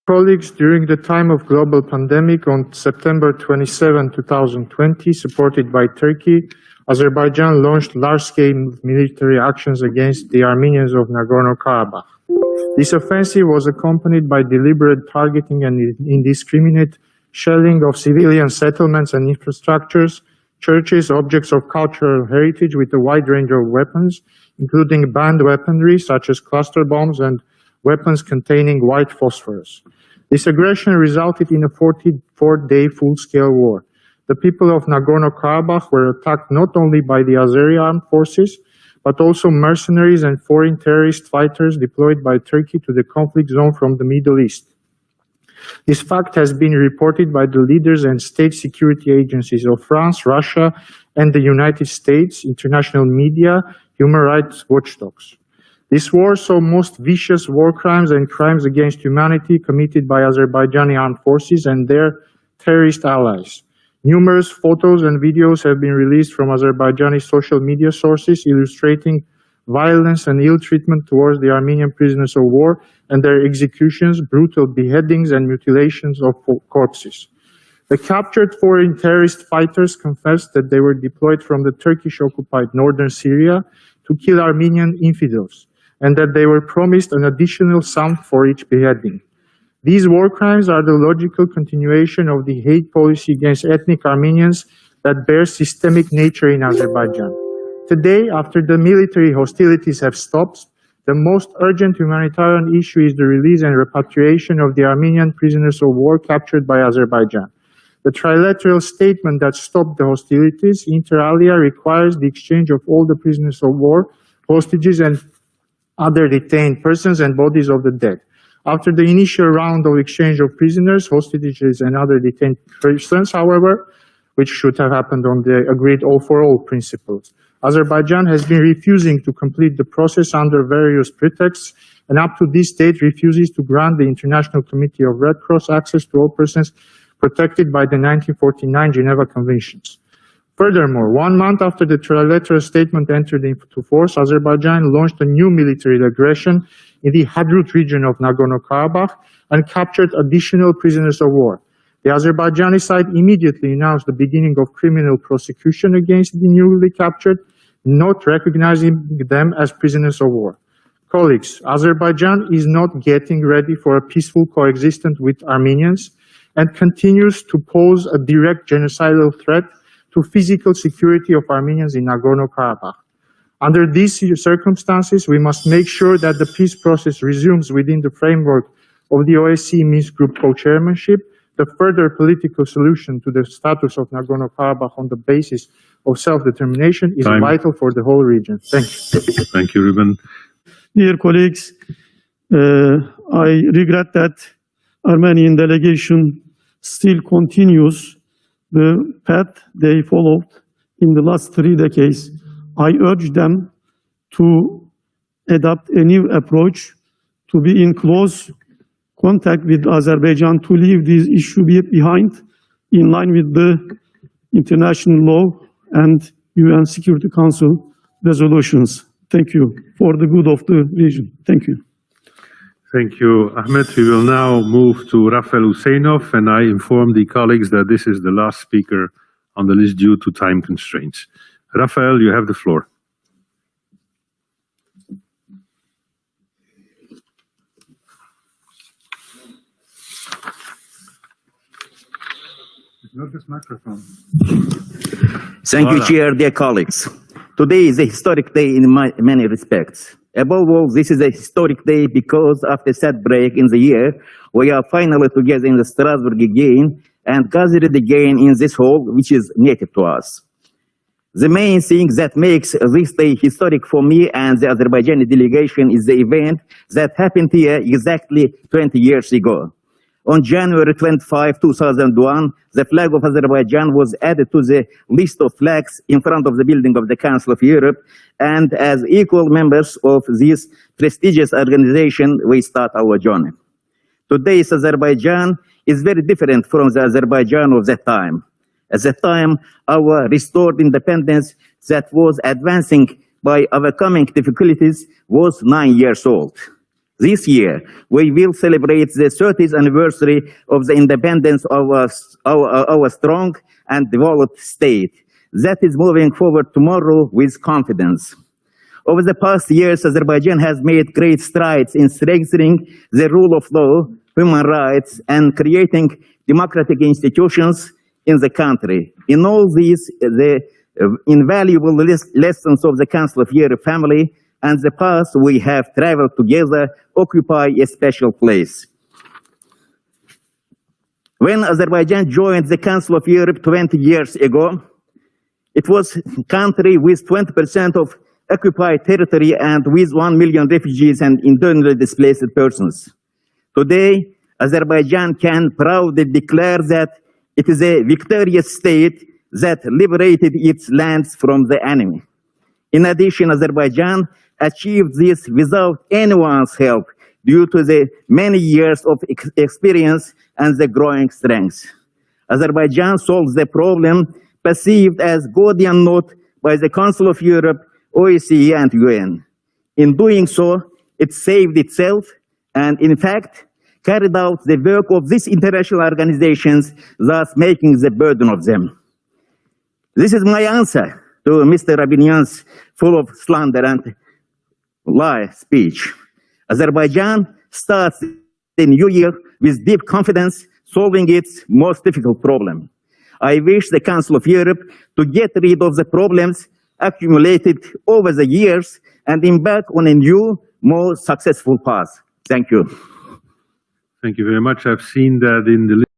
Colleagues, during the time of global pandemic on September 27, 2020, supported by Turkey, Azerbaijan launched large-scale military actions against the Armenians of Nagorno-Karabakh. This offensive was accompanied by deliberate targeting and indiscriminate shelling of civilian settlements and infrastructures, churches, objects of cultural heritage with a wide range of weapons, including banned weaponry such as cluster bombs and weapons containing white phosphorus. This aggression resulted in a 44-day full-scale war. The people of Nagorno-Karabakh were attacked not only by the Azeri armed forces, but also mercenaries and foreign terrorist fighters deployed by Turkey to the conflict zone from the Middle East. This fact has been reported by the leaders and state security agencies of France, Russia, and the United States, international media, human rights watchdogs. This war saw most vicious war crimes and crimes against humanity committed by Azerbaijani armed forces and their terrorist allies. Numerous photos and videos have been released from Azerbaijani social media sources illustrating violence and ill treatment towards the Armenian prisoners of war and their executions, brutal beheadings and mutilations of corpses. The captured foreign terrorist fighters confessed that they were deployed from the Turkish-occupied northern Syria to kill Armenian infidels, and that they were promised an additional sum for each beheading. These war crimes are the logical continuation of the hate policy against ethnic Armenians that bears systemic nature in Azerbaijan. Today, after the military hostilities have stopped, the most urgent humanitarian issue is the release and repatriation of the Armenian prisoners of war captured by Azerbaijan. The trilateral statement that stopped the hostilities, inter alia, requires the exchange of all the prisoners of war, hostages, and other detained persons and bodies of the dead. After the initial round of exchange of prisoners, hostages, and other detained persons, however, which should have happened on the agreed all-for-all principles, Azerbaijan has been refusing to complete the process under various pretexts, and up to this date refuses to grant the International Committee of Red Cross access to all persons protected by the 1949 Geneva Conventions. Furthermore, 1 month after the trilateral statement entered into force, Azerbaijan launched a new military aggression in the Hadrut region of Nagorno-Karabakh and captured additional prisoners of war. The Azerbaijani side immediately announced the beginning of criminal prosecution against the newly captured, not recognizing them as prisoners of war. Colleagues, Azerbaijan is not getting ready for a peaceful coexistence with Armenians and continues to pose a direct genocidal threat to physical security of Armenians in Nagorno-Karabakh. Under these circumstances, we must make sure that the peace process resumes within the framework of the OSCE Minsk Group co-chairmanship. The further political solution to the status of Nagorno-Karabakh on the basis of self-determination is vital for the whole region. Thank you. Thank you, Ruben. Dear colleagues, I regret that Armenian delegation still continues the path they followed in the last 3 decades. I urge them to adopt a new approach, to be in close contact with Azerbaijan, to leave this issue behind in line with the international law and UN Security Council resolutions. Thank you for the good of the region. Thank you. Thank you, Ahmed. We will now move to Rafael Husseynov, and I inform the colleagues that this is the last speaker on the list due to time constraints. Rafael, you have the floor. Not this microphone. Thank you, Chair, dear colleagues. Today is a historic day in many respects. Above all, this is a historic day because after a sad break in the year, we are finally together in Strasbourg again and gathered again in this hall, which is native to us. The main thing that makes this day historic for me and the Azerbaijani delegation is the event that happened here exactly 20 years ago. On January 25, 2001, the flag of Azerbaijan was added to the list of flags in front of the building of the Council of Europe, and as equal members of this prestigious organization, we start our journey. Today's Azerbaijan is very different from the Azerbaijan of that time. At that time, our restored independence that was advancing by overcoming difficulties was 9 years old. This year, we will celebrate the 30th anniversary of the independence of our strong and developed state that is moving forward tomorrow with confidence. Over the past years, Azerbaijan has made great strides in strengthening the rule of law, human rights, and creating democratic institutions in the country. In all these, the invaluable lessons of the Council of Europe family and the path we have traveled together occupy a special place. When Azerbaijan joined the Council of Europe 20 years ago, it was a country with 20% of occupied territory and with 1 million refugees and internally displaced persons. Today, Azerbaijan can proudly declare that it is a victorious state that liberated its lands from the enemy. In addition, Azerbaijan achieved this without anyone's help due to the many years of experience and the growing strength. Azerbaijan solves the problem perceived as Gordian knot by the Council of Europe, OSCE, and UN. In doing so, it saved itself and, in fact, carried out the work of these international organizations, thus making the burden of them. This is my answer to Mr. Rubinyan's full of slander and lie speech. Azerbaijan starts the new year with deep confidence, solving its most difficult problem. I wish the Council of Europe to get rid of the problems accumulated over the years and embark on a new, more successful path. Thank you. Thank you very much. I've seen that in the